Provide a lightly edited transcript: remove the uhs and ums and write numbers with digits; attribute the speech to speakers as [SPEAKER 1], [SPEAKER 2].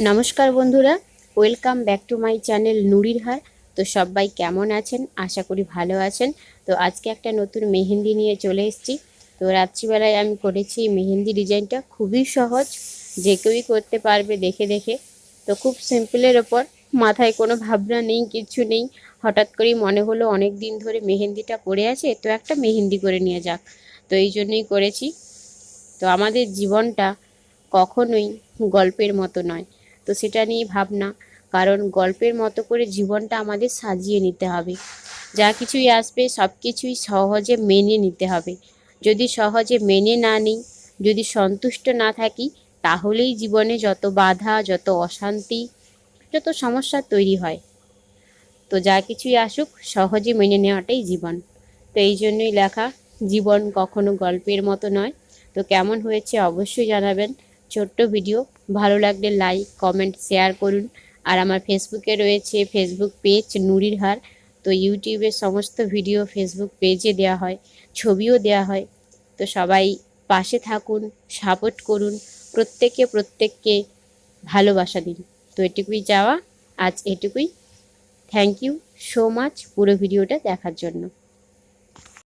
[SPEAKER 1] নমস্কার বন্ধুরা, welcome back to my channel Nurirhar. তো সবাই কেমন আছেন? আশা করি ভালো আছেন। তো আজকে একটা নতুন মেহেন্দি নিয়ে চলে এসেছি। তো রাত্রিবেলায় আমি করেছি মেহেন্দি ডিজাইনটা খুবই সহজ, যে কেউই করতে পারবে দেখে দেখে। তো খুব সিম্পলের ওপর, মাথায় কোনো ভাবনা নেই, কিছু নেই। হঠাৎ করেই মনে হলো অনেক দিন ধরে মেহেন্দিটা পড়ে আছে, তো একটা মেহেন্দি করে নিয়ে যাক। তো এই জন্যই করেছি। তো আমাদের জীবনটা কখনোই গল্পের মতো নয়, তো সেটা নিয়ে ভাবনা। কারণ গল্পের মতো করে জীবনটা আমাদের সাজিয়ে নিতে হবে। যা কিছুই আসবে সব কিছুই সহজে মেনে নিতে হবে। যদি সহজে মেনে না নিই, যদি সন্তুষ্ট না থাকি, তাহলেই জীবনে যত বাধা, যত অশান্তি, যত সমস্যা তৈরি হয়। তো যা কিছুই আসুক সহজে মেনে নেওয়াটাই জীবন। তো এই জন্যই লেখা, জীবন কখনো গল্পের মতো নয়। তো কেমন হয়েছে অবশ্যই জানাবেন। ছোট্ট ভিডিও, ভালো লাগলে লাইক কমেন্ট শেয়ার করুন। আর আমার ফেসবুকে রয়েছে ফেসবুক পেজ নুরিরহার। তো ইউটিউবের সমস্ত ভিডিও ফেসবুক পেজে দেওয়া হয়, ছবিও দেওয়া হয়। তো সবাই পাশে থাকুন, সাপোর্ট করুন, প্রত্যেককে ভালোবাসা দিন। তো এটুকুই চাওয়া, আজ এটুকুই। থ্যাংক ইউ সো মাচ পুরো ভিডিওটা দেখার জন্য।